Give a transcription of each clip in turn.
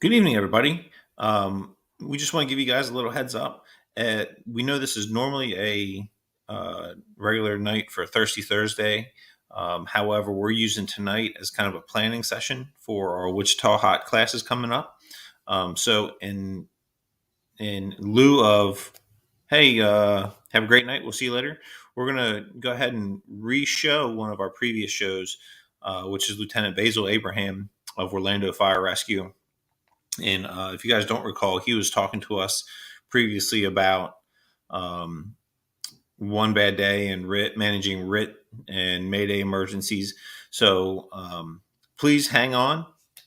Good evening, everybody. We just want to give you guys a little heads up. We know this is normally a regular night for Thirsty Thursday. However, we're using tonight as kind of a planning session for our Wichita HOT classes coming up. So, in lieu of, hey, have a great night, we'll see you later, we're going to go ahead and re-show one of our previous shows, which is Lieutenant Basil Ibrahim of Orlando Fire Rescue. And if you guys don't recall, he was talking to us previously about One Bad Day and managing RIT and Mayday emergencies. So please hang on,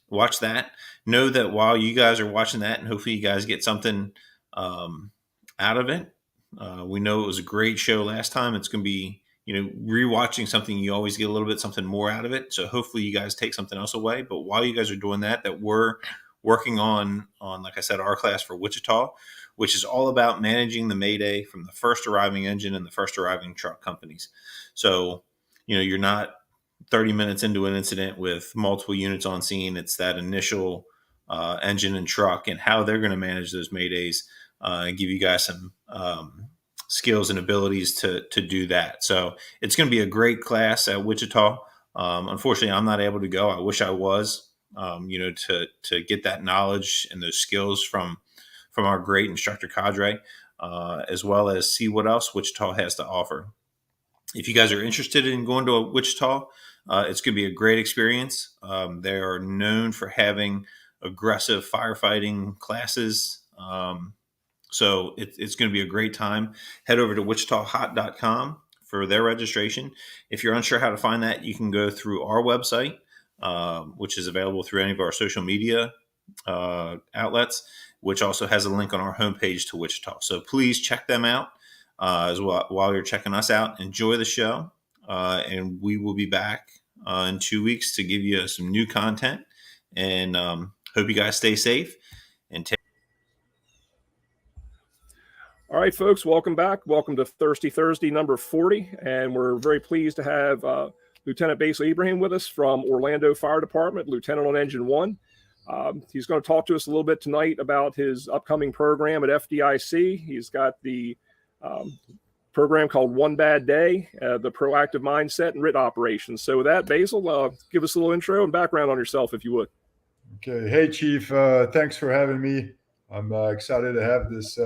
watch that. Know that while you guys are watching that, and hopefully you guys get something out of it. We know it was a great show last time. It's going to be, rewatching something, you always get a little bit something more out of it. So hopefully you guys take something else away. But while you guys are doing that we're working on, like I said, our class for Wichita, which is all about managing the Mayday from the first arriving engine and the first arriving truck companies. So, you're not 30 minutes into an incident with multiple units on scene. It's that initial engine and truck and how they're going to manage those Maydays and give you guys some skills and abilities to do that. So it's going to be a great class at Wichita. Unfortunately, I'm not able to go. I wish I was, to get that knowledge and those skills from our great instructor cadre, as well as see what else Wichita has to offer. If you guys are interested in going to Wichita, it's going to be a great experience. They are known for having aggressive firefighting classes. So it's going to be a great time. Head over to wichitahot.com for their registration. If you're unsure how to find that, you can go through our website, which is available through any of our social media outlets, which also has a link on our homepage to Wichita. So please check them out as well while you're checking us out. Enjoy the show, and we will be back in 2 weeks to give you some new content. And hope you guys stay safe and take. All right, folks, welcome back. Welcome to Thirsty Thursday number 40. And we're very pleased to have Lieutenant Basil Ibrahim with us from Orlando Fire Department, Lieutenant on Engine 1. He's going to talk to us a little bit tonight about his upcoming program at FDIC. He's got the program called One Bad Day, the proactive mindset and RIT operations. So with that, Basil, give us a little intro and background on yourself, if you would. Okay. Hey, Chief. Thanks for having me. I'm excited to have this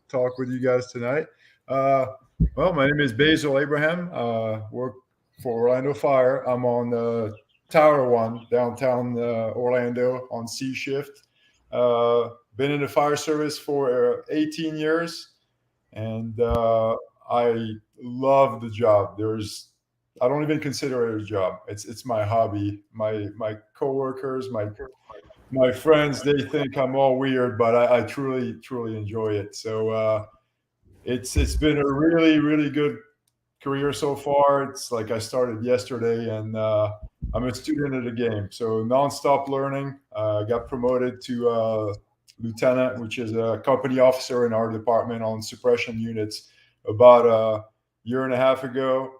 talk with you guys tonight. Well, my name is Basil Abraham. Work for Orlando Fire. I'm on Tower 1, downtown Orlando on C shift. Been in the fire service for 18 years, and I love the job. I don't even consider it a job. It's my hobby. My coworkers, my friends, they think I'm all weird, but I truly enjoy it. So it's been a really, really good career so far. It's like I started yesterday, and I'm a student of the game. So nonstop learning. Got promoted to lieutenant, which is a company officer in our department on suppression units about a year and a half ago.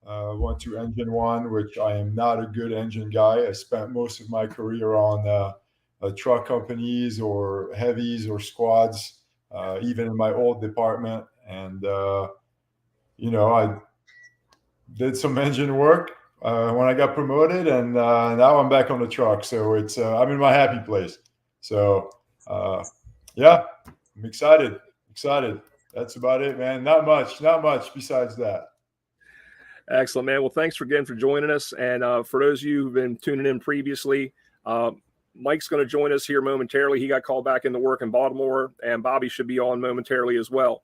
Went to Engine 1, which I am not a good engine guy. I spent most of my career on truck companies or heavies or squads, even in my old department. And, I did some engine work when I got promoted, and now I'm back on the truck. So I'm in my happy place. So, yeah, I'm excited. That's about it, man. Not much besides that. Excellent, man. Well, thanks again for joining us. And for those of you who've been tuning in previously, Mike's going to join us here momentarily. He got called back into work in Baltimore, and Bobby should be on momentarily as well.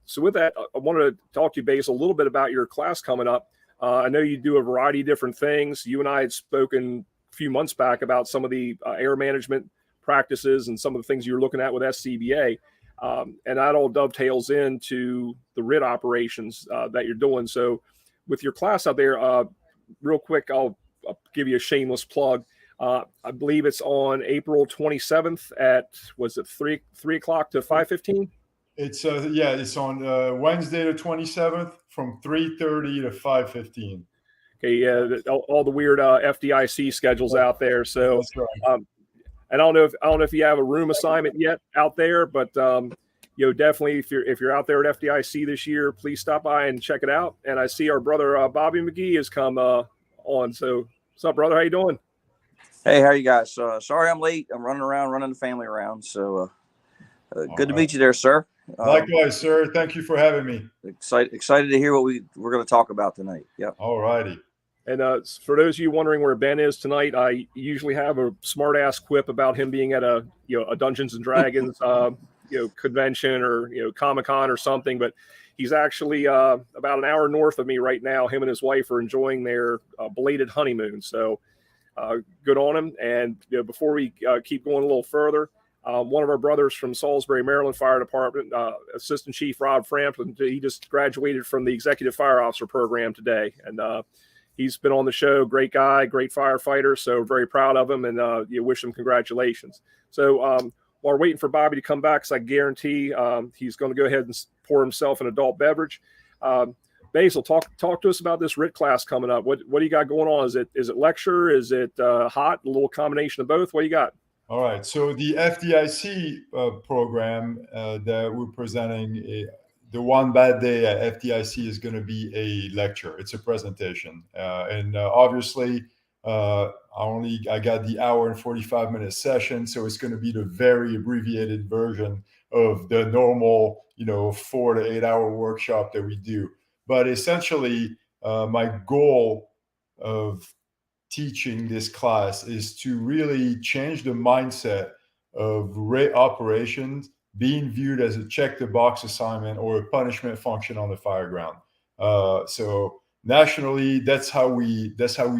So with that, I wanted to talk to you, Basil, a little bit about your class coming up. I know you do a variety of different things. You and I had spoken a few months back about some of the air management practices and some of the things you were looking at with SCBA. And that all dovetails into the RIT operations that you're doing. So with your class out there, real quick, I'll give you a shameless plug. I believe it's on April 27th at, was it 3 o'clock to 5:15? It's it's on Wednesday the 27th from 3:30 to 5:15. Okay, yeah, all the weird FDIC schedules out there. So That's right. And I don't know if you have a room assignment yet out there, but definitely if you're out there at FDIC this year, please stop by and check it out. And I see our brother Bobby McGee has come on. So what's up, brother? How you doing? Hey, how are you guys? Sorry I'm late. I'm running around, running the family around. So good to meet you there, sir. Likewise, sir. Thank you for having me. Excited to hear what we're going to talk about tonight. Yep. All righty. And for those of you wondering where Ben is tonight, I usually have a smart ass quip about him being at a Dungeons and Dragons convention or Comic-Con or something, but he's actually about an hour north of me right now. Him and his wife are enjoying their belated honeymoon. So good on him. And before we keep going a little further, one of our brothers from Salisbury, Maryland Fire Department, Assistant Chief Rob Frampton, he just graduated from the Executive Fire Officer program today. And he's been on the show. Great guy, great firefighter. So very proud of him, and wish him congratulations. So while we're waiting for Bobby to come back, because I guarantee he's going to go ahead and pour himself an adult beverage. Basil, talk to us about this RIT class coming up. What do you got going on? Is it lecture? Is it hot? A little combination of both? What do you got? All right. So the FDIC program that we're presenting, the one bad day at FDIC is going to be a lecture. It's a presentation. And obviously, I got the hour and 45-minute session. So it's going to be the very abbreviated version of the normal, 4 to 8 hour workshop that we do. But essentially, my goal of teaching this class is to really change the mindset of RIT operations being viewed as a check the box assignment or a punishment function on the fireground. So nationally, that's how we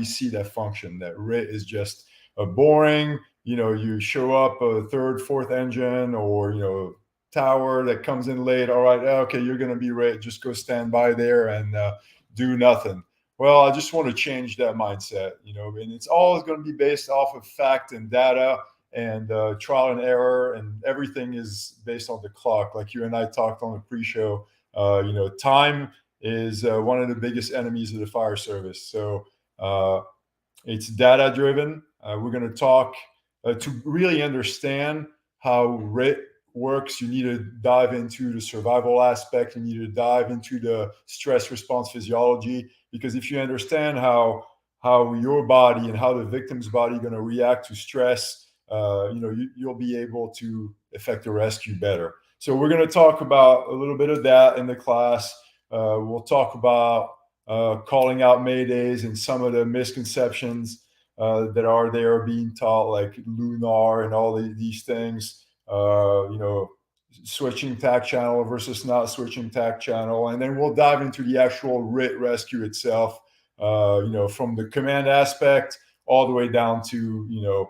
see that function. That RIT is just a boring, you show up a third, fourth engine or tower that comes in late. All right, okay, you're going to be RIT. Just go stand by there and do nothing. Well, I just want to change that mindset, and it's all going to be based off of fact and data and trial and error, and everything is based on the clock. Like you and I talked on the pre-show, time is one of the biggest enemies of the fire service. So it's data driven. We're going to talk to really understand how RIT works. You need to dive into the survival aspect. You need to dive into the stress response physiology, because if you understand how your body and how the victim's body going to react to stress, you'll be able to effect a rescue better. So we're going to talk about a little bit of that in the class. We'll talk about calling out Maydays and some of the misconceptions that are there being taught, like lunar and all these things. Switching tack channel versus not switching tack channel. And then we'll dive into the actual RIT rescue itself, from the command aspect all the way down to,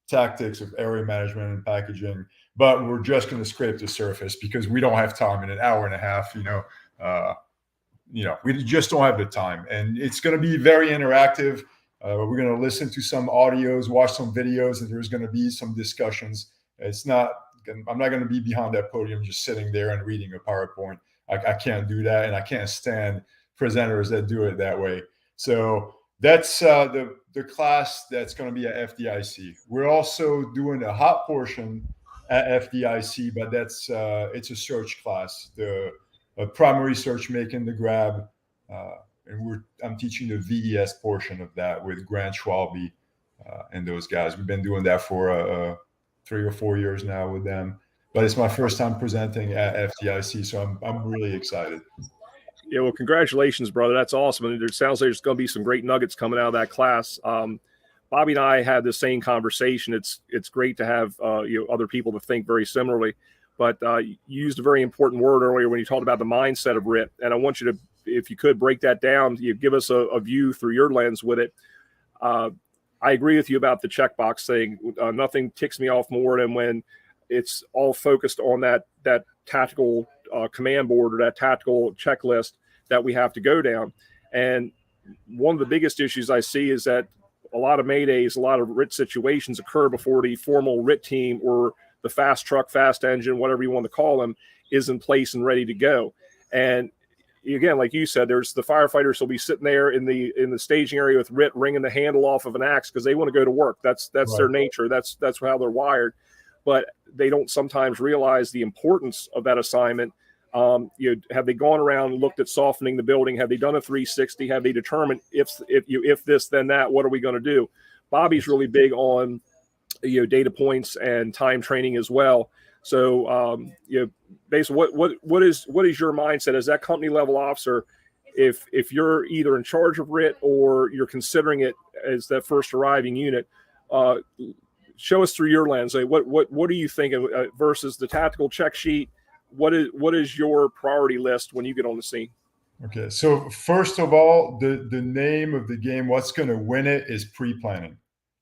tactics of area management and packaging. But we're just going to scrape the surface because we don't have time in an hour and a half, we just don't have the time. And it's going to be very interactive. We're going to listen to some audios, watch some videos, and there's going to be some discussions. I'm not going to be behind that podium just sitting there and reading a PowerPoint. I can't do that, and I can't stand presenters that do it that way. So that's the class that's going to be at FDIC. We're also doing a hot portion at FDIC, but that's it's a search class, the primary search making the grab, and I'm teaching the VES portion of that with Grant Schwalbe and those guys. We've been doing that for 3 or 4 years now with them, but it's my first time presenting at FDIC, so I'm really excited. Yeah, well, congratulations, brother. That's awesome. And it sounds like there's going to be some great nuggets coming out of that class. Bobby and I had the same conversation. It's great to have other people to think very similarly. But you used a very important word earlier when you talked about the mindset of RIT, and I want you to, if you could, break that down. You give us a view through your lens with it. I agree with you about the checkbox thing. Nothing ticks me off more than when it's all focused on that tactical command board or that tactical checklist that we have to go down. And one of the biggest issues I see is that a lot of Maydays, a lot of RIT situations occur before the formal RIT team or the fast truck, fast engine, whatever you want to call them, is in place and ready to go. And again, like you said, there's the firefighters will be sitting there in the staging area with RIT wringing the handle off of an axe because they want to go to work. That's Right. their nature. That's how they're wired. But they don't sometimes realize the importance of that assignment. Have they gone around and looked at softening the building? Have they done a 360? Have they determined if this, then that? What are we going to do? Bobby's really big on data points and time training as well. So basically, what is your mindset as that company level officer? If you're either in charge of RIT or you're considering it as that first arriving unit, show us through your lens. Like what are you thinking versus the tactical check sheet? What is your priority list when you get on the scene? Okay, so first of all, the name of the game, what's going to win it, is pre-planning.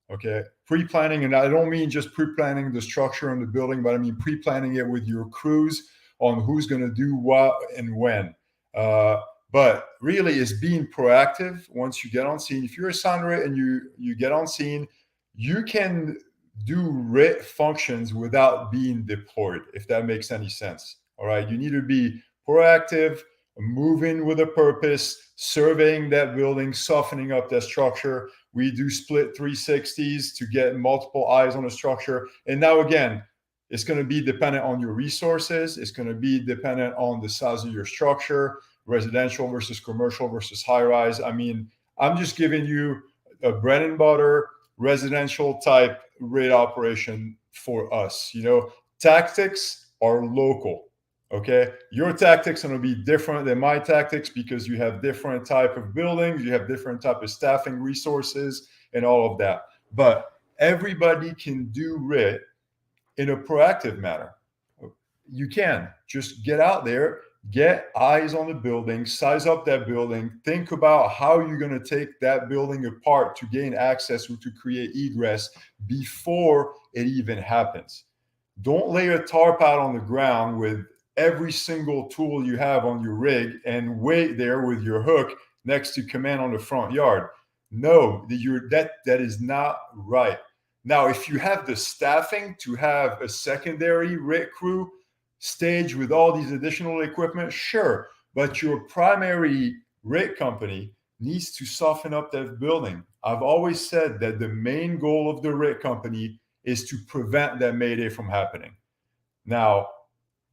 Okay, pre-planning, and I don't mean just pre-planning the structure and the building, but I mean pre-planning it with your crews on who's going to do what and when. But really, it's being proactive once you get on scene. If you're assigned RIT and you get on scene, you can do RIT functions without being deployed, if that makes any sense. All right, you need to be proactive, moving with a purpose, surveying that building, softening up that structure. We do split 360s to get multiple eyes on the structure. And now again, it's going to be dependent on your resources. It's going to be dependent on the size of your structure, residential versus commercial versus high rise. I mean, I'm just giving you a bread and butter residential type RIT operation for us. Tactics are local. Okay, your tactics are going to be different than my tactics because you have different type of buildings, you have different type of staffing resources and all of that. But everybody can do RIT in a proactive manner. You can just get out there, get eyes on the building, size up that building, think about how you're going to take that building apart to gain access or to create egress before it even happens. Don't lay a tarp out on the ground with every single tool you have on your rig and wait there with your hook next to command on the front yard. No, that is not right. Now, if you have the staffing to have a secondary RIT crew stage with all these additional equipment, sure. But your primary RIT company needs to soften up that building. I've always said that the main goal of the RIT company is to prevent that Mayday from happening. Now,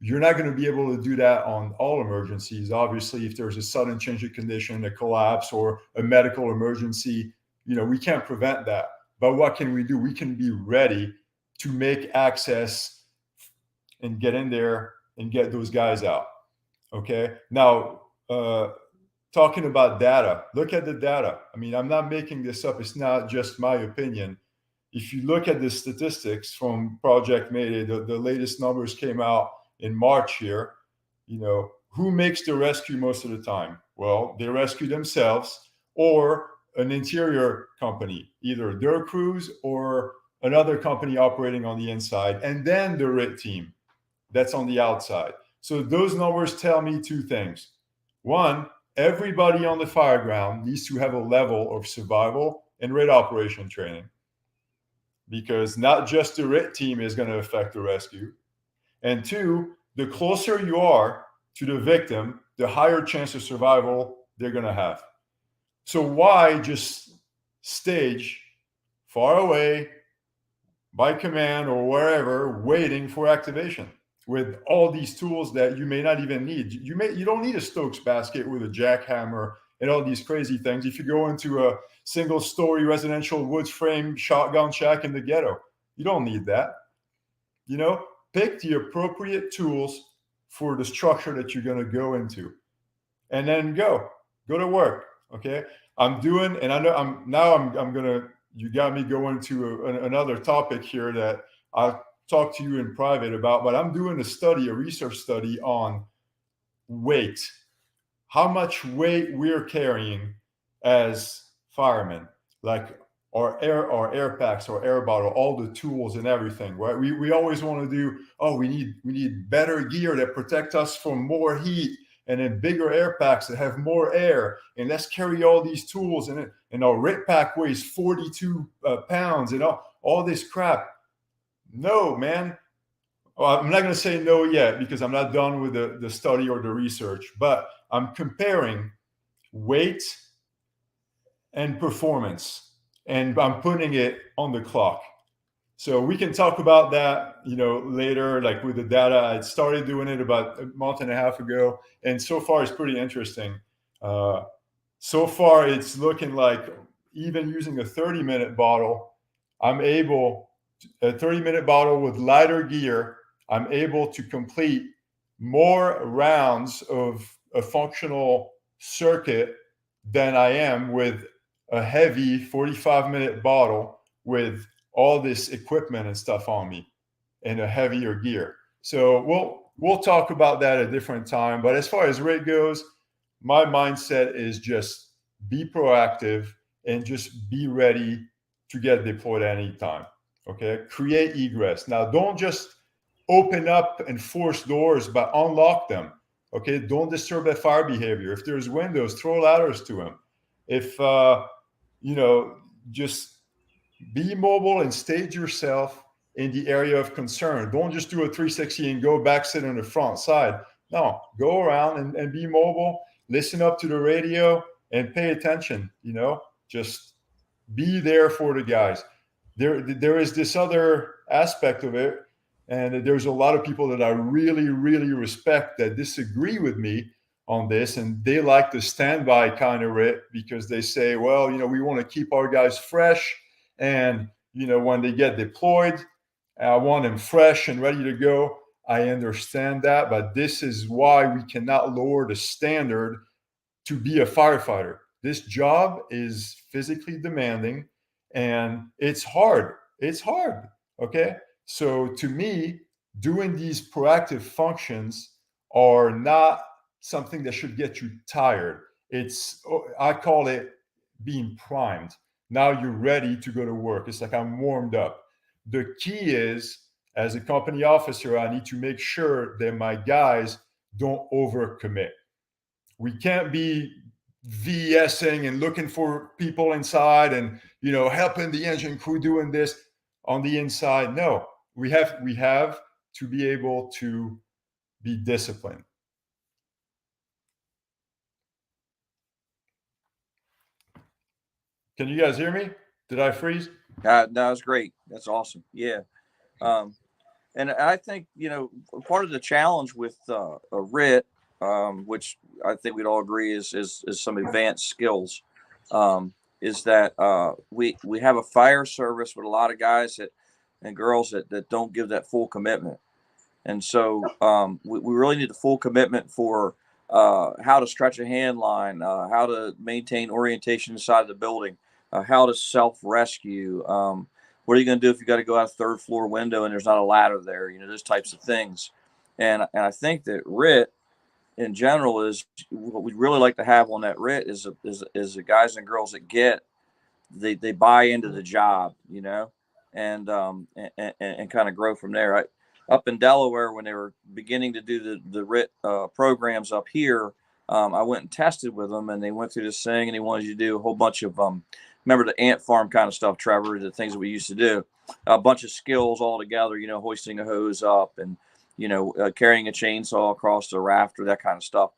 you're not going to be able to do that on all emergencies. Obviously, if there's a sudden change of condition, a collapse, or a medical emergency, we can't prevent that. But what can we do? We can be ready to make access and get in there and get those guys out. Okay. Now, talking about data, look at the data. I mean, I'm not making this up. It's not just my opinion. If you look at the statistics from Project Mayday, the latest numbers came out in March here. Who makes the rescue most of the time? Well, they rescue themselves or an interior company, either their crews or another company operating on the inside, and then the RIT team that's on the outside. So those numbers tell me two things. One, everybody on the fire ground needs to have a level of survival and RIT operation training, because not just the RIT team is going to affect the rescue. And two, the closer you are to the victim, the higher chance of survival they're going to have. So why just stage far away by command or wherever, waiting for activation with all these tools that you may not even need? You don't need a Stokes basket with a jackhammer and all these crazy things. If you go into a single-story residential wood frame shotgun shack in the ghetto, you don't need that. Pick the appropriate tools for the structure that you're going to go into, and then go to work. Okay. I'm doing, and I know I'm going to, you got me going to another topic here that I'll talk to you in private about, but I'm doing a research study on weight, how much weight we're carrying as firemen, like our air packs, our air bottle, all the tools and everything, right? We always want to do, we need better gear that protect us from more heat, and then bigger air packs that have more air, and let's carry all these tools, and our RIT pack weighs 42 pounds and all this crap. No, man. well, I'm not going to say no yet because I'm not done with the study or the research, but I'm comparing weight and performance, and I'm putting it on the clock. So we can talk about that, later, like with the data. I started doing it about a month and a half ago, and so far it's pretty interesting. So far, it's looking like even using a 30-minute bottle, a 30-minute bottle with lighter gear, I'm able to complete more rounds of a functional circuit than I am with a heavy 45-minute bottle with all this equipment and stuff on me and a heavier gear. So we'll talk about that at a different time. But as far as rate goes, my mindset is just be proactive and just be ready to get deployed at any time. Okay, create egress. Now, don't just open up and force doors, but unlock them. Okay, don't disturb that fire behavior. If there's windows, throw ladders to them. If just be mobile and stage yourself in the area of concern. Don't just do a 360 and go back, sit on the front side. No, go around and be mobile. Listen up to the radio and pay attention. Just be there for the guys. There is this other aspect of it, and there's a lot of people that I really, really respect that disagree with me on this, and they like the standby kind of RIT because they say, well, we want to keep our guys fresh, and when they get deployed, I want them fresh and ready to go. I understand that, but this is why we cannot lower the standard to be a firefighter. This job is physically demanding and it's hard. It's hard. Okay. So to me, doing these proactive functions are not something that should get you tired. I call it being primed. Now you're ready to go to work. It's like I'm warmed up. The key is, as a company officer, I need to make sure that my guys don't overcommit. We can't be VSing and looking for people inside and helping the engine crew doing this on the inside. No, we have to be able to be disciplined. Can you guys hear me? Did I freeze? That was great. That's awesome. Yeah. And I think, part of the challenge with a RIT, which I think we'd all agree is some advanced skills, is that we have a fire service with a lot of guys and girls that don't give that full commitment. And so we really need the full commitment for how to stretch a hand line, how to maintain orientation inside the building, how to self-rescue. What are you going to do if you got to go out a third floor window and there's not a ladder there? Those types of things. And I think that RIT in general is what we'd really like to have on that RIT is the guys and girls that they buy into the job, and kind of grow from there. Up in Delaware, when they were beginning to do the RIT programs up here, I went and tested with them, and they went through this thing, and they wanted you to do a whole bunch of remember the ant farm kind of stuff, Trevor, the things that we used to do, a bunch of skills all together, hoisting a hose up and, carrying a chainsaw across the rafter, that kind of stuff,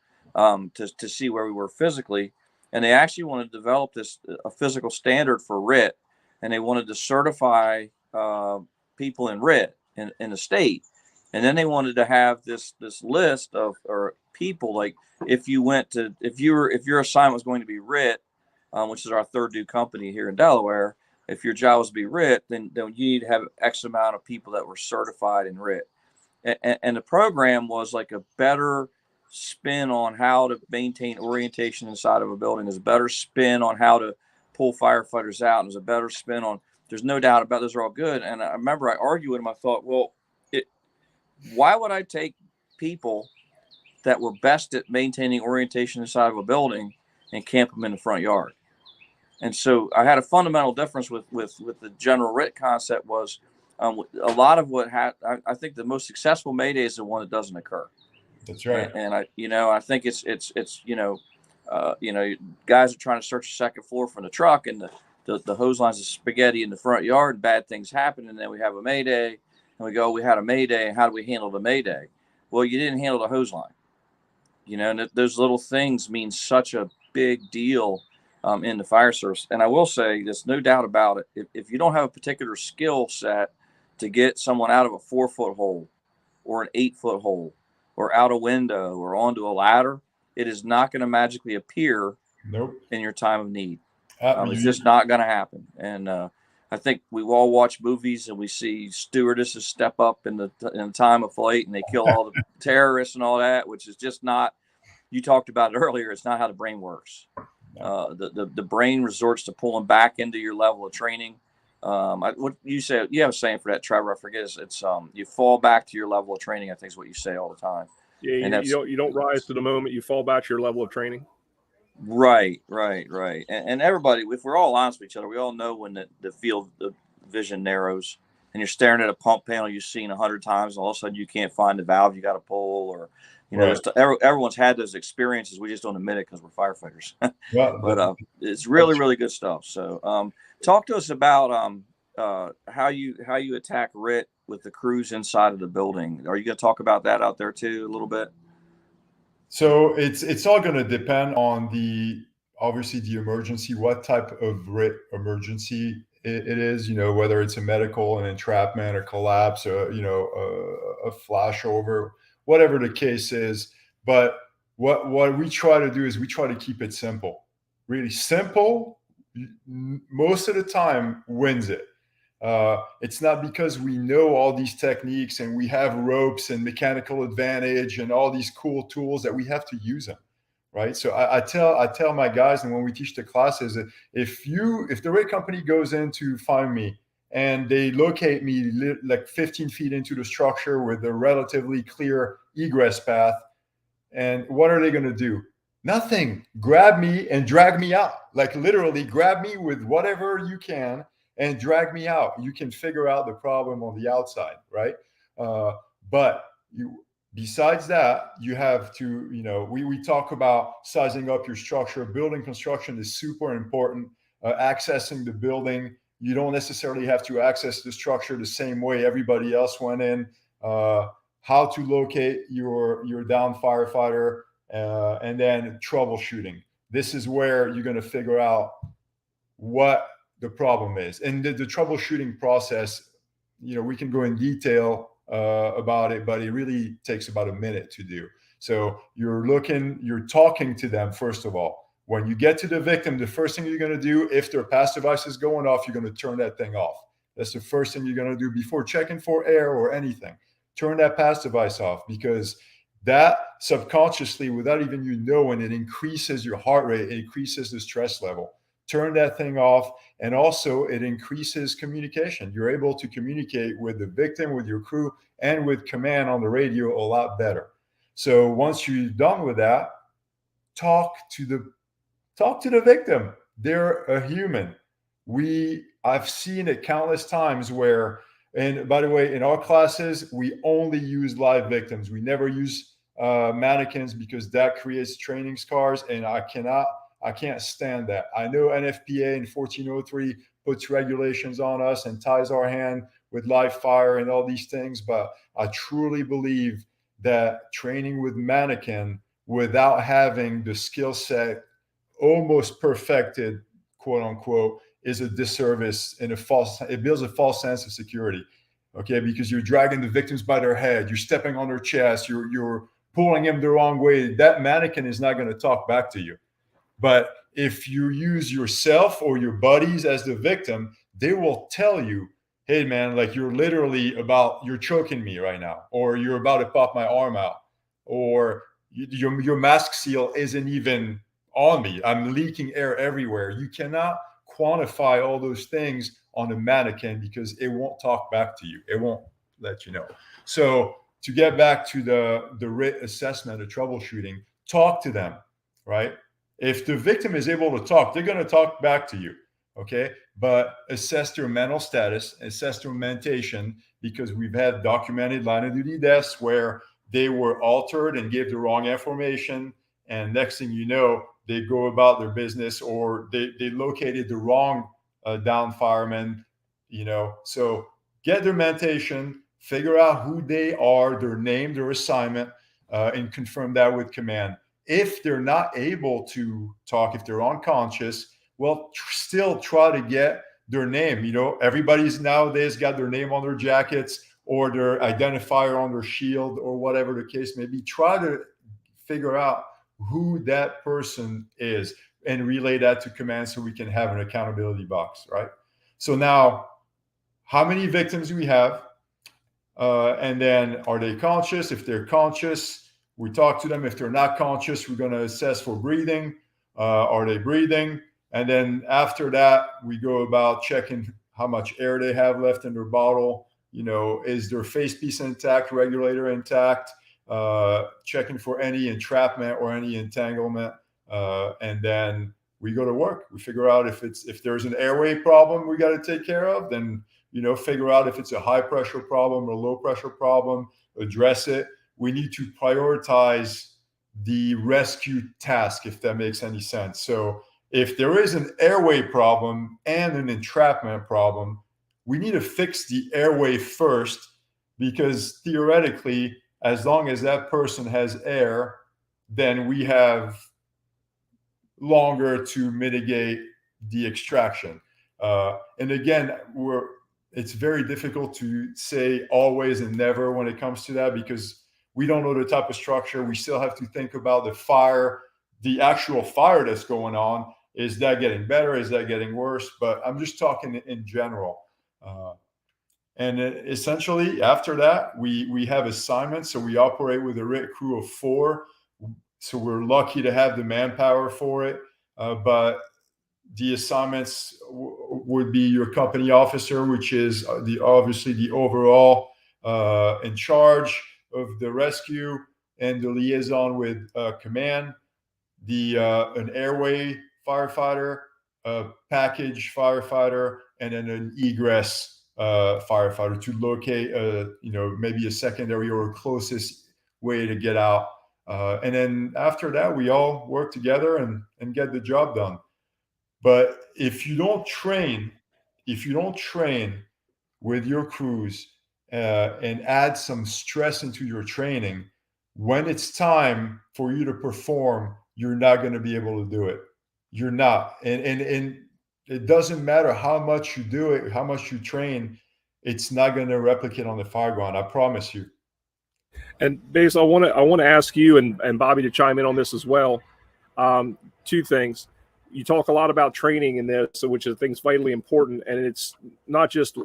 to see where we were physically. And they actually wanted to develop a physical standard for RIT, and they wanted to certify people in RIT in the state. And then they wanted to have this list of people, like if your assignment was going to be RIT, which is our third due company here in Delaware, if your job was to be RIT, then you need to have X amount of people that were certified in RIT. And the program was like a better spin on how to maintain orientation inside of a building. There's a better spin on how to pull firefighters out. And there's a better spin on, there's no doubt about those are all good. And I remember I argued with him. I thought, well, why would I take people that were best at maintaining orientation inside of a building and camp them in the front yard? And so I had a fundamental difference with the general RIT concept was a lot of what I think the most successful Mayday is the one that doesn't occur. That's right. And I think it's guys are trying to search the second floor from the truck, and the hose lines of spaghetti in the front yard, and bad things happen, and then we have a Mayday, And we go, we had a Mayday, and how do we handle the Mayday? Well, you didn't handle the hose line. And those little things mean such a big deal in the fire service. And I will say, there's no doubt about it. If you don't have a particular skill set to get someone out of a 4-foot hole or an 8-foot hole or out a window or onto a ladder, it is not going to magically appear in your time of need. It's just not going to happen. And I think we all watch movies and we see stewardesses step up in the time of flight and they kill all the terrorists and all that, which is just not. You talked about it earlier. It's not how the brain works. The brain resorts to pulling back into your level of training. What you say? You have a saying for that, Trevor. I forget. It's you fall back to your level of training. I think is what you say all the time. Yeah, and you don't rise to the moment. You fall back to your level of training. Right. And everybody, if we're all honest with each other, we all know when the field of vision narrows and you're staring at a pump panel you've seen 100 times, and all of a sudden you can't find the valve you got to pull, or everyone's had those experiences. We just don't admit it because we're firefighters. But it's really good stuff. So talk to us about how you attack RIT with the crews inside of the building. Are you going to talk about that out there too a little bit? So it's all going to depend on obviously the emergency, what type of RIT emergency it is, whether it's a medical, an entrapment, a collapse, or, a flashover, whatever the case is. But what we try to do is we try to keep it simple, really simple. Most of the time wins it. It's not because we know all these techniques and we have ropes and mechanical advantage and all these cool tools that we have to use them, right? So I tell my guys, and when we teach the classes, that if the RIT company goes in to find me and they locate me like 15 feet into the structure with a relatively clear egress path, and what are they going to do? Nothing. Grab me and drag me out. Like literally grab me with whatever you can and drag me out. You can figure out the problem on the outside, right? But besides that, you have to, we talk about sizing up your structure. Building construction is super important. Accessing the building, you don't necessarily have to access the structure the same way everybody else went in. How to locate your downed firefighter, and then troubleshooting. This is where you're going to figure out what the problem is. And the troubleshooting process, we can go in detail about it, but it really takes about a minute to do. So you're talking to them, first of all. When you get to the victim, the first thing you're going to do, if their pass device is going off, you're going to turn that thing off. That's the first thing you're going to do before checking for air or anything. Turn that pass device off, because that subconsciously, without even knowing, it increases your heart rate, it increases the stress level. Turn that thing off. And also it increases communication. You're able to communicate with the victim, with your crew, and with command on the radio a lot better. So once you're done with that, talk to the victim. They're a human. I've seen it countless times where, and by the way, in our classes, we only use live victims. We never use mannequins, because that creates training scars, and I can't stand that. I know NFPA in 1403 puts regulations on us and ties our hand with live fire and all these things, but I truly believe that training with mannequin without having the skill set almost perfected, quote unquote, is a disservice and it builds a false sense of security. Okay, because you're dragging the victims by their head, you're stepping on their chest, you're pulling them the wrong way. That mannequin is not going to talk back to you. But if you use yourself or your buddies as the victim, they will tell you, hey man, like you're choking me right now, or you're about to pop my arm out, or your mask seal isn't even on me. I'm leaking air everywhere. You cannot quantify all those things on a mannequin, because it won't talk back to you. It won't let you know. So to get back to the RIT assessment, the troubleshooting, talk to them, right? If the victim is able to talk, they're going to talk back to you, okay? But assess their mental status, assess their mentation, because we've had documented line of duty deaths where they were altered and gave the wrong information, and next thing you know, they go about their business, or they located the wrong downed fireman, So get their mentation, figure out who they are, their name, their assignment, and confirm that with command. If they're not able to talk, if they're unconscious, well, still try to get their name. Everybody's nowadays got their name on their jackets or their identifier on their shield or whatever the case may be. Try to figure out who that person is and relay that to command so we can have an accountability box, right? So now, how many victims do we have? And then, are they conscious? If they're conscious, we talk to them. If they're not conscious, we're going to assess for breathing. Are they breathing? And then after that, we go about checking how much air they have left in their bottle. Is their face piece intact, regulator intact? Checking for any entrapment or any entanglement. And then we go to work. We figure out if there's an airway problem we got to take care of, then figure out if it's a high pressure problem or low pressure problem, address it. We need to prioritize the rescue task, if that makes any sense. So if there is an airway problem and an entrapment problem, we need to fix the airway first, because theoretically, as long as that person has air, then we have longer to mitigate the extraction. And again, it's very difficult to say always and never when it comes to that, because we don't know the type of structure. We still have to think about the fire, the actual fire that's going on. Is that getting better? Is that getting worse? But I'm just talking in general. And essentially, after that, we have assignments. So we operate with a RIT crew of 4. So we're lucky to have the manpower for it. But the assignments would be your company officer, which is obviously the overall in charge of the rescue and the liaison with command, an airway firefighter, a package firefighter, and then an egress firefighter to locate maybe a secondary or a closest way to get out. And then after that, we all work together and get the job done. But if you don't train with your crews and add some stress into your training, when it's time for you to perform, you're not going to be able to do it. You're not. And it doesn't matter how much you do it, how much you train, it's not going to replicate on the fireground. I promise you. And Basil, I want to ask you and Bobby to chime in on this as well. 2 things. You talk a lot about training in this, which I think is vitally important. And it's not just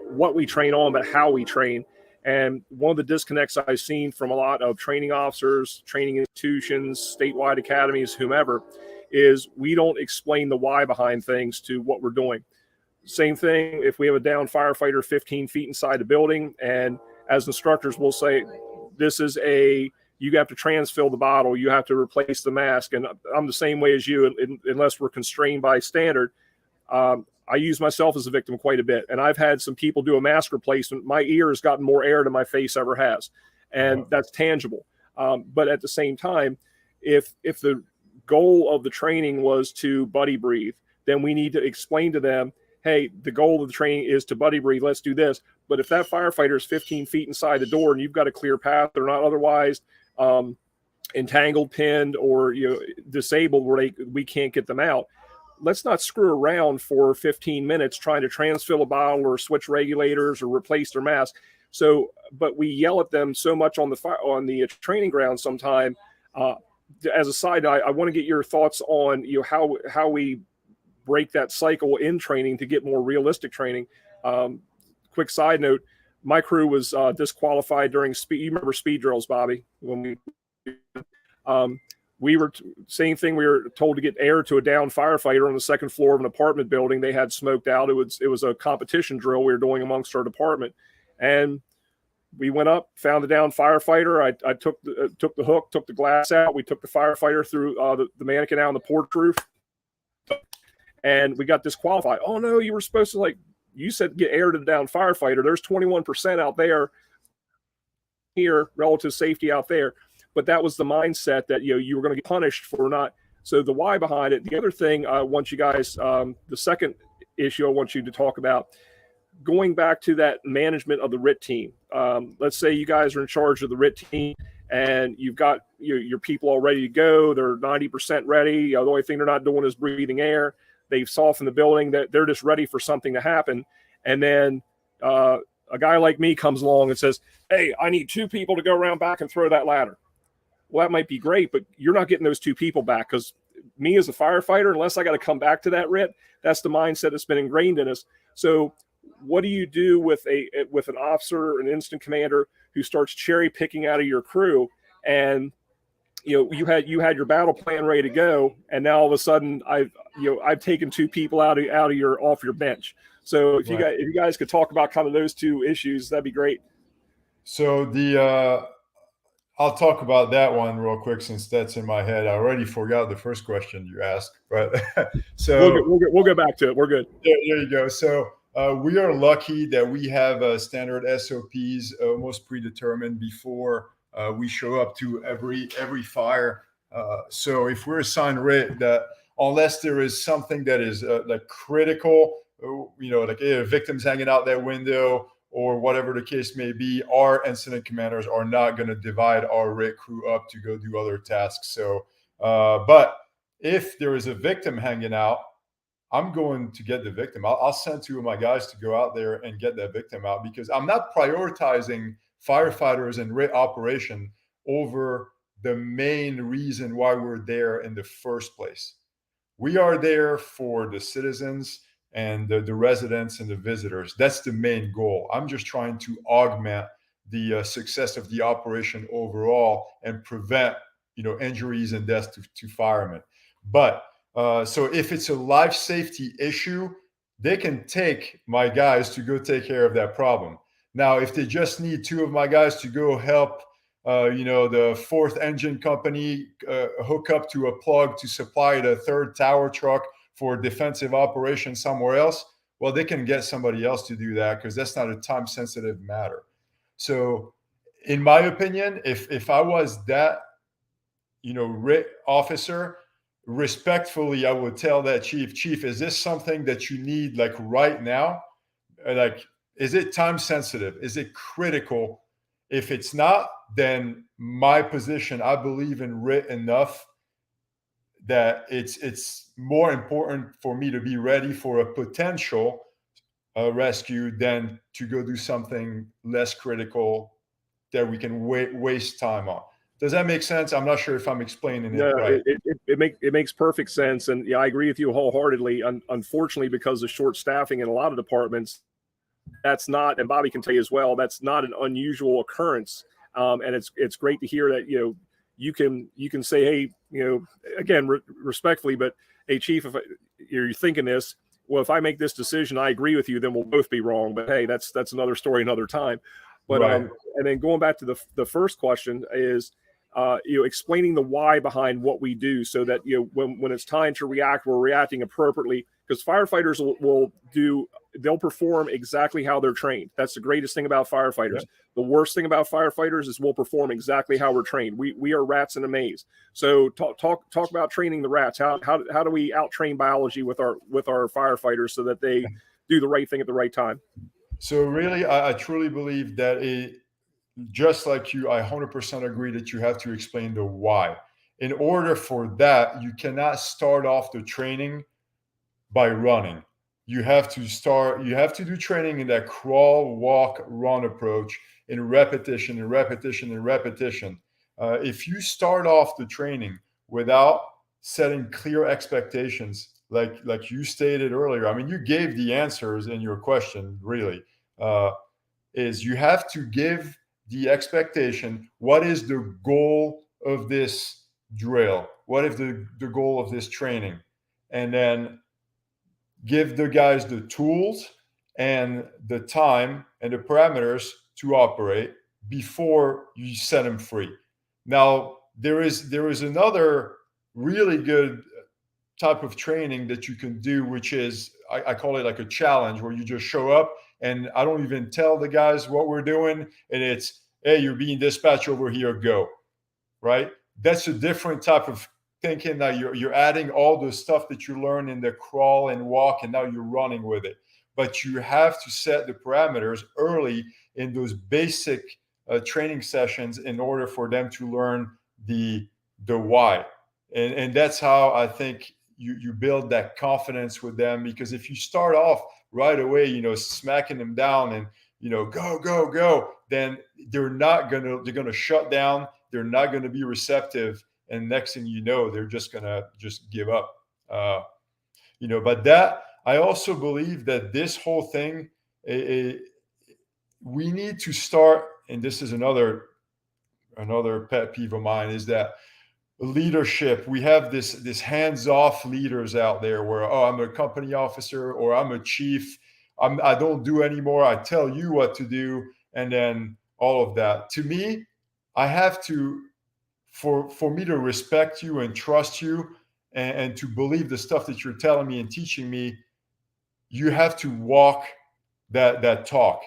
what we train on, but how we train. And one of the disconnects I've seen from a lot of training officers, training institutions, statewide academies, whomever, is we don't explain the why behind things to what we're doing. Same thing if we have a down firefighter 15 feet inside the building, and as instructors we'll say, you have to transfill the bottle, you have to replace the mask. And I'm the same way as you, unless we're constrained by standard. I use myself as a victim quite a bit. And I've had some people do a mask replacement. My ear has gotten more air than my face ever has. And that's tangible. But at the same time, if the goal of the training was to buddy breathe, then we need to explain to them, hey, the goal of the training is to buddy breathe. Let's do this. But if that firefighter is 15 feet inside the door and you've got a clear path, they're not otherwise entangled, pinned, or disabled where we can't get them out. Let's not screw around for 15 minutes trying to transfill a bottle or switch regulators or replace their mask. So, but we yell at them so much on the training ground sometime. As a side note, I want to get your thoughts on how we break that cycle in training to get more realistic training. Quick side note: my crew was disqualified during speed. You remember speed drills, Bobby? When we were same thing. We were told to get air to a down firefighter on the second floor of an apartment building. They had smoked out. It was a competition drill we were doing amongst our department, and we went up, found the down firefighter. I took the hook, took the glass out. We took the firefighter through the mannequin out on the porch roof, and we got disqualified. Oh no, you were supposed to, you said, get air to the down firefighter. There's 21% out there here, relative safety out there. But that was the mindset that you were going to get punished for not. So the why behind it. The other thing I want you guys, the second issue I want you to talk about, going back to that management of the RIT team, let's say you guys are in charge of the RIT team and you've got your people all ready to go. They're 90% ready. The only thing they're not doing is breathing air. They've softened the building, that they're just ready for something to happen. And then a guy like me comes along and says, hey, I need 2 people to go around back and throw that ladder. Well, that might be great, but you're not getting those 2 people back, because me as a firefighter, unless I got to come back to that RIT, that's the mindset that's been ingrained in us. So what do you do with an officer, an instant commander who starts cherry picking out of your crew, and you had your battle plan ready to go, and now all of a sudden I've taken 2 people off your bench. So if you guys could talk about kind of those 2 issues, that'd be great. So I'll talk about that one real quick, since that's in my head. I already forgot the first question you asked, but so we'll go back to it. We're good. There you go. So we are lucky that we have standard SOPs almost predetermined before we show up to every fire. So if we're assigned RIT, that unless there is something that is like critical, like a victim's hanging out that window or whatever the case may be, our incident commanders are not going to divide our RIT crew up to go do other tasks. So, but if there is a victim hanging out, I'm going to get the victim. I'll send 2 of my guys to go out there and get that victim out, because I'm not prioritizing firefighters and RIT operation over the main reason why we're there in the first place. We are there for the citizens and the residents and the visitors. That's the main goal. I'm just trying to augment the success of the operation overall and prevent injuries and deaths to firemen. But so if it's a life safety issue, they can take my guys to go take care of that problem. Now, if they just need 2 of my guys to go help, the 4th engine company hook up to a plug to supply the 3rd tower truck for defensive operation somewhere else, well, they can get somebody else to do that, because that's not a time-sensitive matter. So in my opinion, if I was that, RIT officer, respectfully, I would tell that chief, is this something that you need like right now? Like, is it time sensitive? Is it critical? If it's not, then my position, I believe in RIT enough that it's more important for me to be ready for a potential rescue than to go do something less critical that we can waste time on. Does that make sense? I'm not sure if I'm explaining it right. It makes perfect sense. And yeah, I agree with you wholeheartedly. Unfortunately, because of short staffing in a lot of departments, that's not, and Bobby can tell you as well, that's not an unusual occurrence. And it's great to hear that, you can say, hey, again, respectfully, but hey, chief, if you're thinking this, well, if I make this decision, I agree with you, then we'll both be wrong. But hey, that's another story, another time. But right. And then going back to the first question is, explaining the why behind what we do, so that when it's time to react, we're reacting appropriately. Because firefighters they'll perform exactly how they're trained. That's the greatest thing about firefighters. Yeah. The worst thing about firefighters is we'll perform exactly how we're trained. We are rats in a maze. So talk about training the rats. How do we out train biology with our firefighters so that they do the right thing at the right time? So really, I truly believe that just like you, I 100% agree that you have to explain the why. In order for that, you cannot start off the training by running. You have to do training in that crawl, walk, run approach in repetition and repetition and repetition. If you start off the training without setting clear expectations, like you stated earlier, I mean, you gave the answers in your question, really, is you have to give the expectation. What is the goal of this drill? What is the goal of this training? And then give the guys the tools and the time and the parameters to operate before you set them free. Now, there is another really good type of training that you can do, which is, I call it like a challenge, where you just show up and I don't even tell the guys what we're doing. And it's, hey, you're being dispatched over here, go, right? That's a different type of thinking. That you're adding all the stuff that you learn in the crawl and walk, and now you're running with it. but you have to set the parameters early in those basic training sessions in order for them to learn the why. And that's how I think you build that confidence with them, because if you start off right away, smacking them down and, go, go, go, then they're going to shut down. They're not going to be receptive. And next thing you know, they're just going to give up. But that, I also believe that this whole thing, we need to start, and this is another pet peeve of mine, is that leadership, we have this hands-off leaders out there where, I'm a company officer or I'm a chief, I don't do anymore, I tell you what to do, and then all of that. To me, I have to, for me to respect you and trust you and to believe the stuff that you're telling me and teaching me, you have to walk that talk.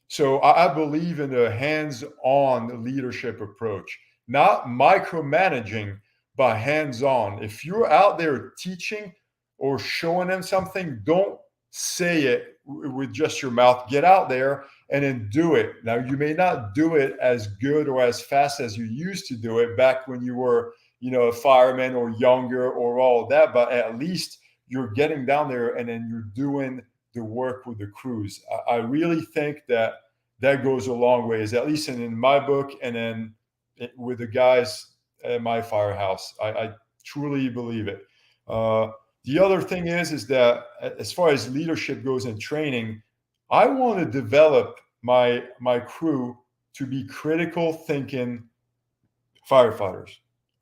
So I believe in a hands-on leadership approach, not micromanaging, but hands-on. If you're out there teaching or showing them something, don't say it with just your mouth. Get out there and then do it. Now, you may not do it as good or as fast as you used to do it back when you were, a fireman or younger or all of that, but at least you're getting down there and then you're doing the work with the crews. I really think that goes a long ways, at least in my book, and then with the guys at my firehouse. I truly believe it. The other thing is that as far as leadership goes in training, I want to develop my crew to be critical thinking firefighters.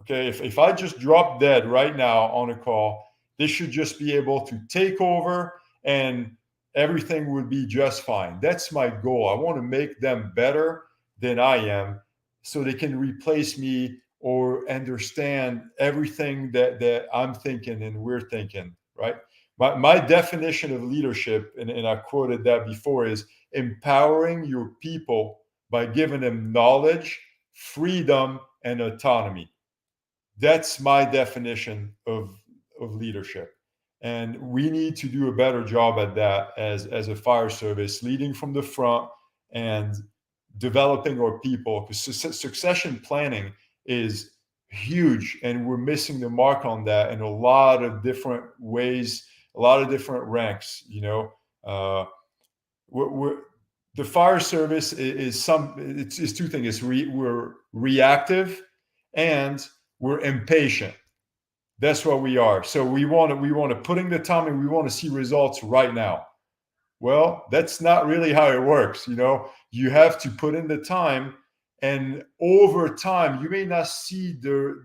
Okay, if I just drop dead right now on a call, they should just be able to take over and everything would be just fine. That's my goal. I want to make them better than I am so they can replace me or understand everything that I'm thinking and we're thinking, right? My definition of leadership, and I quoted that before, is empowering your people by giving them knowledge, freedom, and autonomy. That's my definition of leadership. And we need to do a better job at that as a fire service, leading from the front and developing our people, because succession planning is huge and we're missing the mark on that in a lot of different ways, a lot of different ranks. The fire service is two things. We're reactive and we're impatient. That's what we are. So we want to put in the time and we want to see results right now. Well, that's not really how it works. You have to put in the time, and over time, you may not see the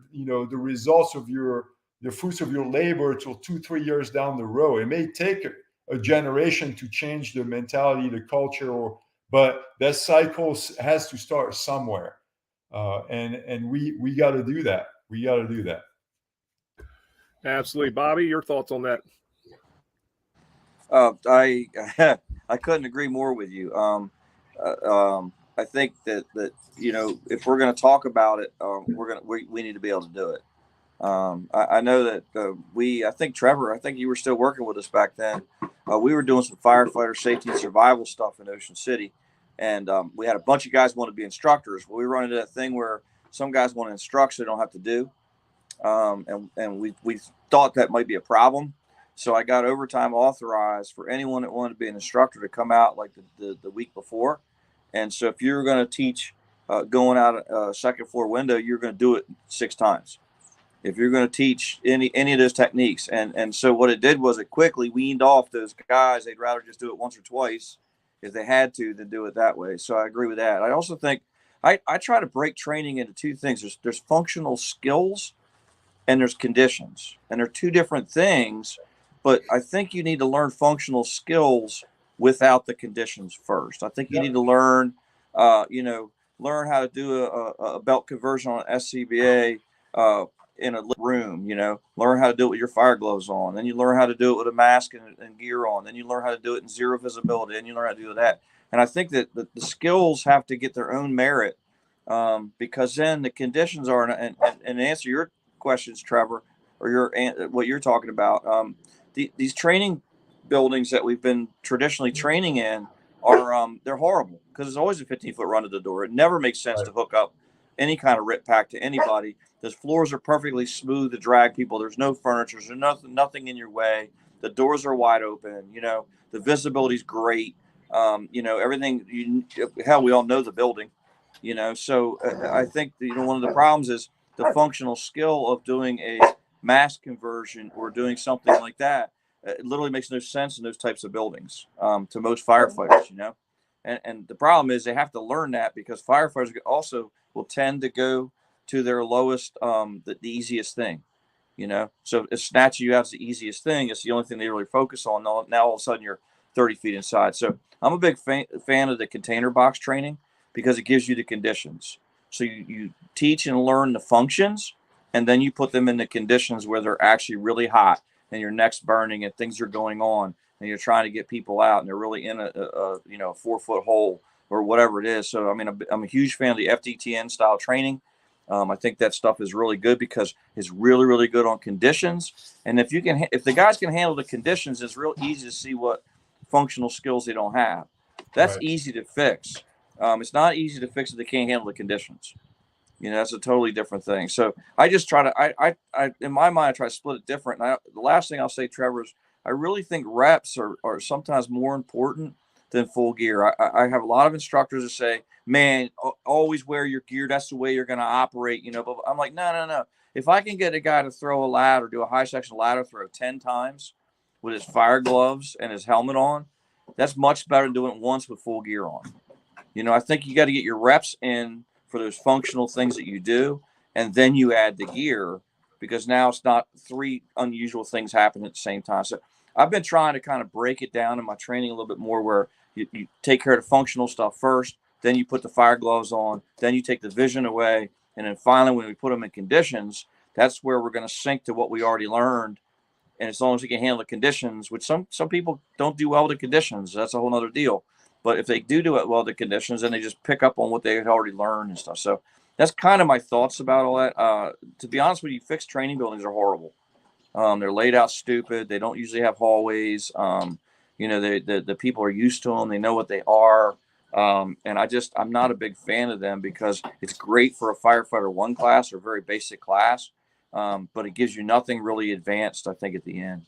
results of the fruits of your labor till 2-3 years down the road. It may take a generation to change the mentality, the culture, but that cycle has to start somewhere. And we got to do that. We got to do that. Absolutely. Bobby, your thoughts on that? I couldn't agree more with you. I think that if we're going to talk about it, we need to be able to do it. I know that I think Trevor, you were still working with us back then. We were doing some firefighter safety and survival stuff in Ocean City, and we had a bunch of guys want to be instructors. Well, we run into that thing where some guys want to instruct so they don't have to do. And we thought that might be a problem. So I got overtime authorized for anyone that wanted to be an instructor to come out like the week before. And so if you're going to teach going out a second floor window, you're going to do it 6 times. If you're going to teach any of those techniques. And so what it did was it quickly weaned off those guys. They'd rather just do it once or twice if they had to than do it that way. So I agree with that. I also think I try to break training into 2 things. There's functional skills and there's conditions, and they're 2 different things, but I think you need to learn functional skills without the conditions first. I think you need to learn how to do a belt conversion on an SCBA in a room, learn how to do it with your fire gloves on. Then you learn how to do it with a mask and gear on. Then you learn how to do it in zero visibility, and you learn how to do that. And I think that the skills have to get their own merit because then the conditions are, and to answer your questions, Trevor, or what you're talking about. These training buildings that we've been traditionally training in are they're horrible because it's always a 15-foot run to the door. It never makes sense to hook up any kind of RIT pack to anybody. The floors are perfectly smooth to drag people. There's no furniture. There's nothing in your way. The doors are wide open. The visibility is great. Everything. Hell, we all know the building. So I think one of the problems is the functional skill of doing a mass conversion or doing something like that. It literally makes no sense in those types of buildings to most firefighters. And the problem is they have to learn that because firefighters also will tend to go to their lowest, the easiest thing. So if snatching you out is the easiest thing, it's the only thing they really focus on. Now all of a sudden you're 30 feet inside. So I'm a big fan of the container box training because it gives you the conditions. So you teach and learn the functions, and then you put them in the conditions where they're actually really hot and your neck's burning and things are going on and you're trying to get people out and they're really in a 4-foot hole or whatever it is. So, I mean, I'm a huge fan of the FDTN style training. I think that stuff is really good because it's really, really good on conditions. And if the guys can handle the conditions, it's real easy to see what functional skills they don't have. That's easy to fix. It's not easy to fix if they can't handle the conditions. That's a totally different thing. So I just try to, I in my mind, I try to split it different. And the last thing I'll say, Trevor, is I really think reps are sometimes more important than full gear. I have a lot of instructors that say, man, always wear your gear. That's the way you're going to operate, but I'm like, no. If I can get a guy to throw a ladder, do a high section ladder throw 10 times with his fire gloves and his helmet on, that's much better than doing it once with full gear on. I think you got to get your reps in for those functional things that you do, and then you add the gear because now it's not 3 unusual things happening at the same time. So I've been trying to kind of break it down in my training a little bit more where you take care of the functional stuff first, then you put the fire gloves on, then you take the vision away, and then finally when we put them in conditions, that's where we're going to sync to what we already learned. And as long as we can handle the conditions, which some people don't do well with the conditions, that's a whole other deal. But if they do it well, the conditions, then they just pick up on what they had already learned and stuff. So that's kind of my thoughts about all that. To be honest with you, fixed training buildings are horrible. They're laid out stupid. They don't usually have hallways. The people are used to them. They know what they are. And I'm not a big fan of them because it's great for a firefighter 1 class or very basic class. But it gives you nothing really advanced, I think, at the end.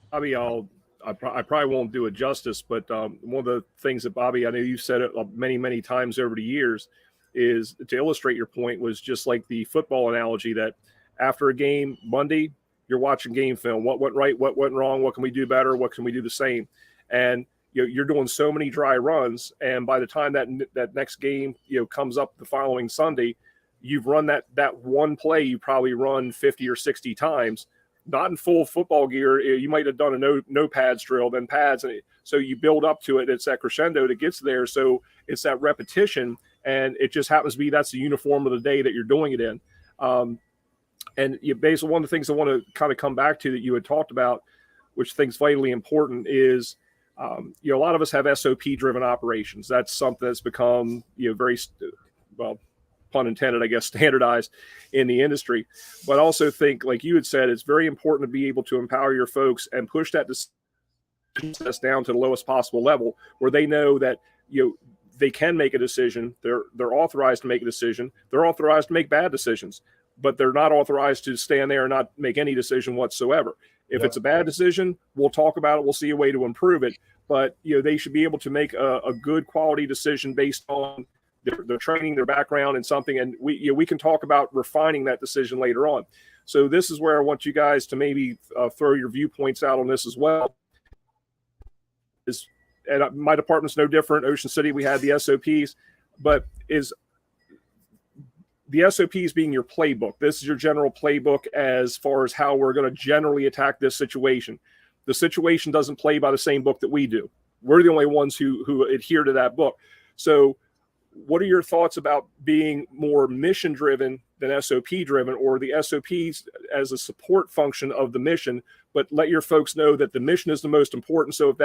Bobby, I probably won't do it justice, but one of the things that, Bobby, I know you've said it many, many times over the years, is to illustrate your point was just like the football analogy that after a game Monday, you're watching game film. What went right? What went wrong? What can we do better? What can we do the same? And you're doing so many dry runs, and by the time that next game comes up the following Sunday, you've run that one play you probably run 50 or 60 times. Not in full football gear. You might have done a no pads drill, then pads. And so you build up to it. It's that crescendo that gets there. So it's that repetition. And it just happens to be that's the uniform of the day that you're doing it in. And basically one of the things I want to kind of come back to that you had talked about, which I think is vitally important, is a lot of us have SOP driven operations. That's something that's become very pun intended, I guess, standardized in the industry. But I also think, like you had said, it's very important to be able to empower your folks and push that process down to the lowest possible level where they know that they can make a decision. They're authorized to make a decision. They're authorized to make bad decisions, but they're not authorized to stand there and not make any decision whatsoever. If it's a bad decision, we'll talk about it. We'll see a way to improve it. But they should be able to make a good quality decision based on their training, their background, and something. And we can talk about refining that decision later on. So this is where I want you guys to maybe throw your viewpoints out on this as well. And my department's no different. Ocean City, we had the SOPs, but is the SOPs being your playbook. This is your general playbook as far as how we're going to generally attack this situation. The situation doesn't play by the same book that we do. We're the only ones who adhere to that book. So what are your thoughts about being more mission driven than SOP driven, or the SOPs as a support function of the mission, but let your folks know that the mission is the most important. So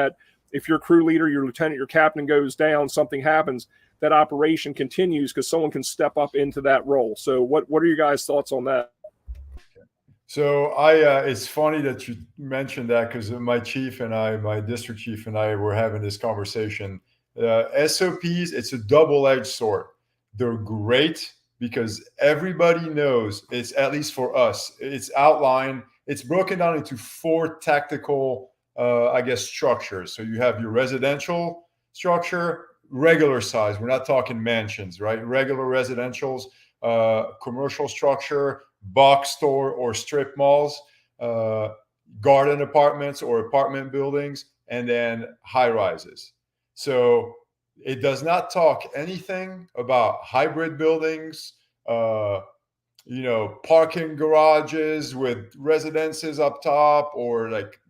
if your crew leader, your lieutenant, your captain goes down, something happens, that operation continues because someone can step up into that role. So what are your guys' thoughts on that? So it's funny that you mentioned that because my chief and my district chief and I were having this conversation. SOPs, it's a double-edged sword. They're great because everybody knows, it's at least for us, it's outlined, it's broken down into 4 tactical, I guess, structures. So you have your residential structure, regular size. We're not talking mansions, right? Regular residentials, commercial structure, box store or strip malls, garden apartments or apartment buildings, and then high rises. So it does not talk anything about hybrid buildings, parking garages with residences up top, or like,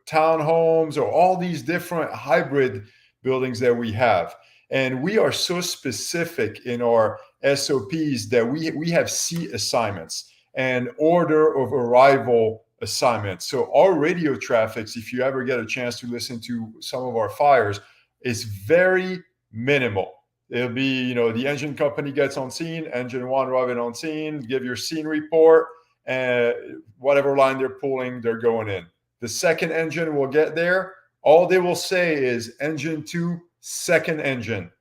townhomes, or all these different hybrid buildings that we have. And we are so specific in our SOPs that we have seat assignments and order of arrival assignments. So our radio traffics, if you ever get a chance to listen to some of our fires, is very minimal. It'll be, the engine company gets on scene, engine 1 arriving on scene, give your scene report, and whatever line they're pulling, they're going in. The second engine will get there. All they will say is engine 2, second engine.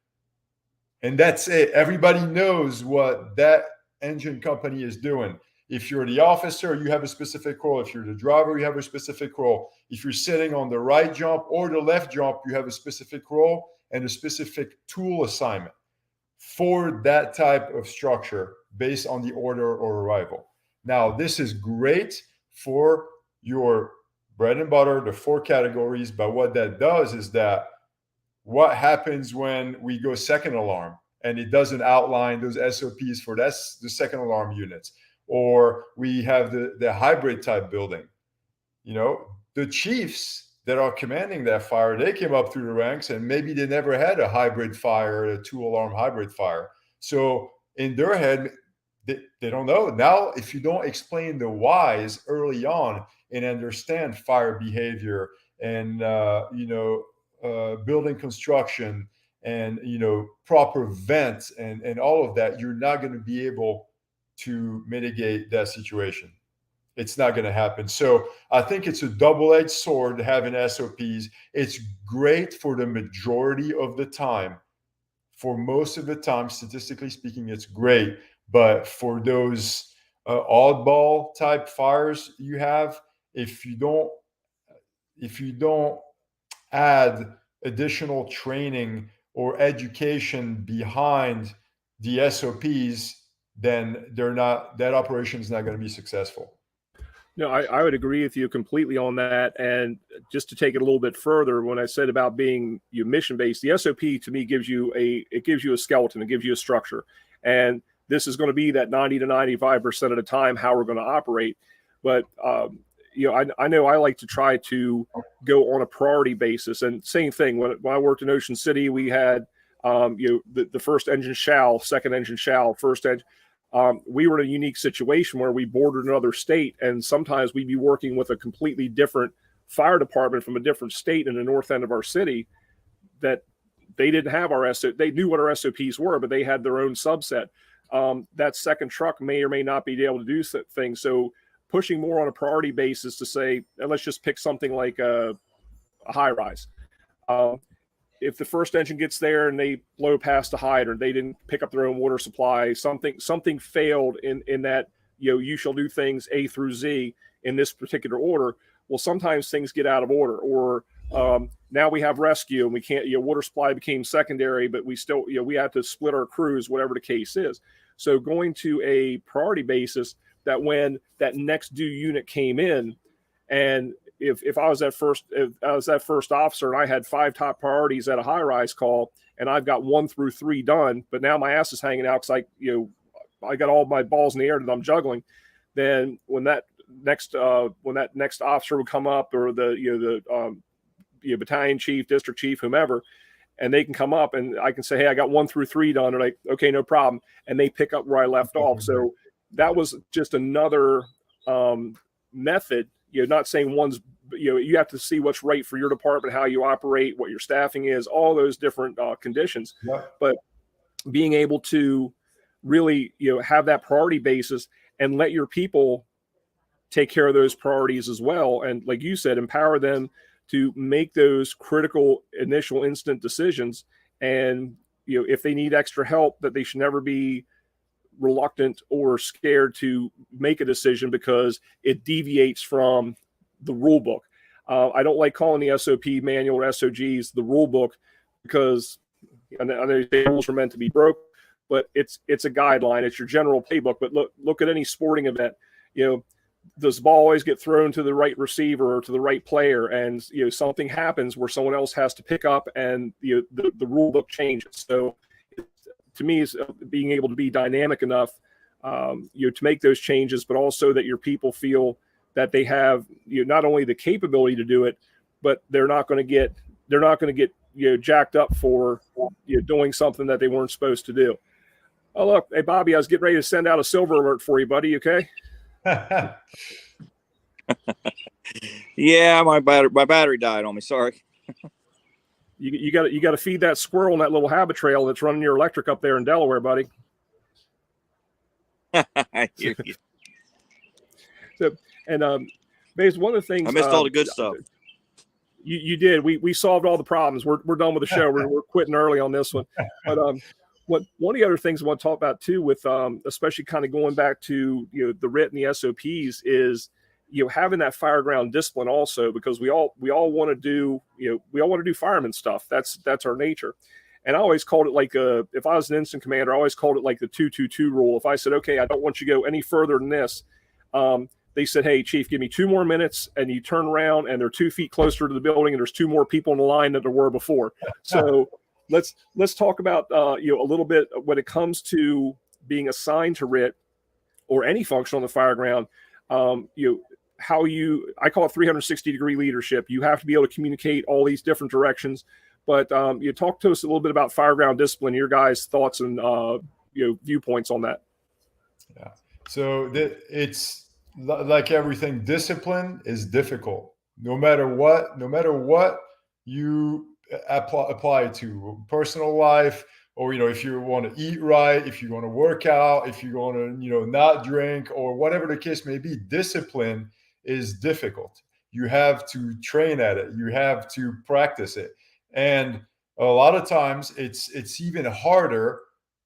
And that's it. Everybody knows what that engine company is doing. If you're the officer, you have a specific role. If you're the driver, you have a specific role. If you're sitting on the right jump or the left jump, you have a specific role and a specific tool assignment for that type of structure based on the order or arrival. Now, this is great for your bread and butter, the 4 categories. But what that does is that what happens when we go second alarm and it doesn't outline those SOPs for the second alarm units, or we have the hybrid type building. The chiefs that are commanding that fire, they came up through the ranks and maybe they never had a hybrid fire, a 2-alarm hybrid fire. So in their head, they don't know. Now, if you don't explain the whys early on and understand fire behavior and, building construction and, proper vents and all of that, you're not going to be able to mitigate that situation. It's not going to happen. So I think it's a double-edged sword having SOPs. It's great for the majority of the time. For most of the time, statistically speaking, it's great. But for those oddball type fires you have, if you don't add additional training or education behind the SOPs, then that operation is not going to be successful. No, I would agree with you completely on that. And just to take it a little bit further, when I said about being mission-based, the SOP to me gives you a skeleton, it gives you a structure. And this is going to be that 90 to 95% of the time how we're going to operate. But I know I like to try to go on a priority basis. And same thing, when I worked in Ocean City, we had the first engine shall, second engine shall, first engine. We were in a unique situation where we bordered another state, and sometimes we'd be working with a completely different fire department from a different state in the north end of our city that they didn't have our SOP. They knew what our SOPs were, but they had their own subset. That second truck may or may not be able to do things. So pushing more on a priority basis to say, and let's just pick something like a high rise. If the first engine gets there and they blow past the hydrant, they didn't pick up their own water supply, something failed in that, you shall do things A through Z in this particular order. Well, sometimes things get out of order, or now we have rescue and we can't, water supply became secondary, but we still, we have to split our crews, whatever the case is. So going to a priority basis, that when that next due unit came in, and if I was that first officer and I had 5 top priorities at a high rise call and I've got 1 through 3 done, but now my ass is hanging out because I got all my balls in the air that I'm juggling, then when that next officer would come up, or the battalion chief, district chief, whomever, and they can come up and I can say, hey, I got 1 through 3 done. They're like, okay, no problem. And they pick up where I left off. So that was just another method. Not saying one's, you have to see what's right for your department, how you operate, what your staffing is, all those different conditions. Yeah. But being able to really, have that priority basis and let your people take care of those priorities as well. And like you said, empower them to make those critical initial instant decisions. And, if they need extra help, that they should never be reluctant or scared to make a decision because it deviates from the rule book. I don't like calling the SOP manual or SOGs the rule book because I know the rules are meant to be broke, but it's a guideline. It's your general playbook. But look at any sporting event. Does the ball always get thrown to the right receiver or to the right player? And something happens where someone else has to pick up, and the rule book changes. So to me, is being able to be dynamic enough, to make those changes, but also that your people feel that they have not only the capability to do it, but they're not going to get jacked up for doing something that they weren't supposed to do. Oh look, hey Bobby, I was getting ready to send out a silver alert for you, buddy. Okay. Yeah, my battery died on me. Sorry. You got to feed that squirrel in that little habit trail that's running your electric up there in Delaware, buddy. I hear you. So, and Baze, one of the things I missed all the good stuff. You did. We solved all the problems. We're done with the show. We're quitting early on this one. But one of the other things I want to talk about too, with especially kind of going back to the RIT and the SOPs, is having that fireground discipline also, because we all want to do fireman stuff. That's our nature. And I always called it like if I was an instant commander, I always called it like the 2-2-2 rule. If I said, okay, I don't want you to go any further than this, they said, hey, Chief, give me 2 more minutes, and you turn around and they're 2 feet closer to the building, and there's 2 more people in the line than there were before. So let's talk about a little bit when it comes to being assigned to RIT or any function on the fireground. I call it 360-degree leadership. You have to be able to communicate all these different directions. But you talk to us a little bit about fireground discipline, your guys' thoughts and viewpoints on that. Yeah. So it's like everything. Discipline is difficult. No matter what you apply to personal life, or if you want to eat right, if you want to work out, if you want to not drink, or whatever the case may be, discipline is difficult. You have to train at it. You have to practice it. And a lot of times it's even harder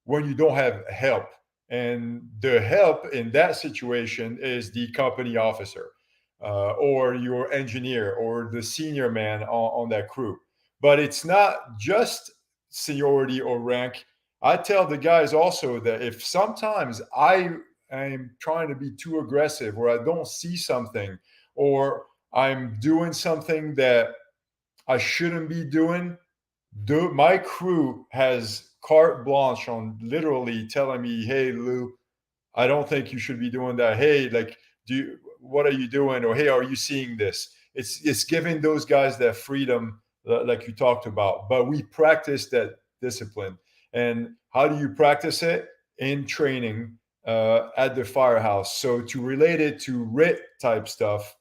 when you don't have help. And the help in that situation is the company officer or your engineer or the senior man on that crew. But it's not just seniority or rank. I tell the guys also that if sometimes I am trying to be too aggressive, or I don't see something, or I'm doing something that I shouldn't be doing, my crew has carte blanche on literally telling me, hey, Lou, I don't think you should be doing that. Hey, what are you doing? Or, hey, are you seeing this? It's giving those guys that freedom like you talked about. But we practice that discipline. And how do you practice it? In training at the firehouse. So to relate it to RIT type stuff,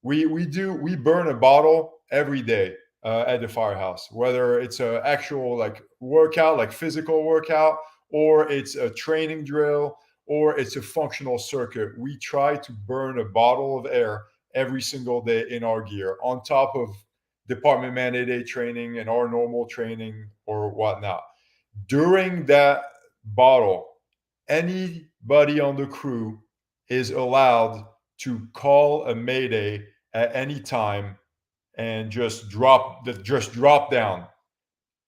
we burn a bottle every day at the firehouse, whether it's an actual workout, like physical workout, or it's a training drill, or it's a functional circuit. We try to burn a bottle of air every single day in our gear, on top of department mandated training and our normal training or whatnot. During that bottle, anybody on the crew is allowed to call a Mayday at any time and just drop down.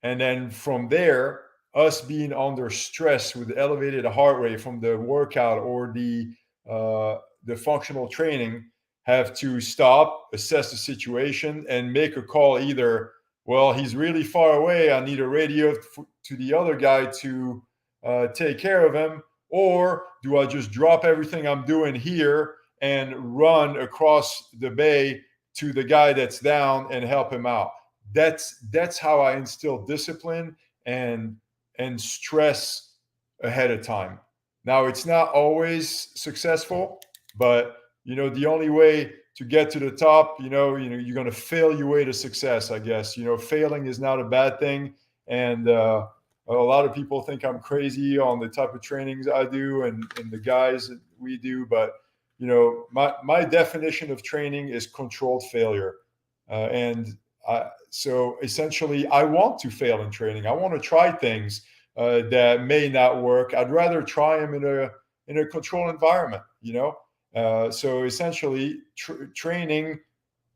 And then from there, us being under stress with elevated heart rate from the workout or the functional training, have to stop, assess the situation, and make a call. Either, well, he's really far away, I need a radio to the other guy to take care of him, or do I just drop everything I'm doing here and run across the bay to the guy that's down and help him out? That's how I instill discipline and stress ahead of time. Now, it's not always successful, but the only way to get to the top, you're going to fail your way to success, I guess. Failing is not a bad thing. And a lot of people think I'm crazy on the type of trainings I do and the guys that we do, but my definition of training is controlled failure. So essentially, I want to fail in training. I want to try things that may not work. I'd rather try them in a controlled environment, So essentially, training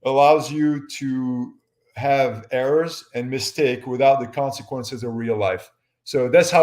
allows you to have errors and mistake without the consequences of real life. So that's how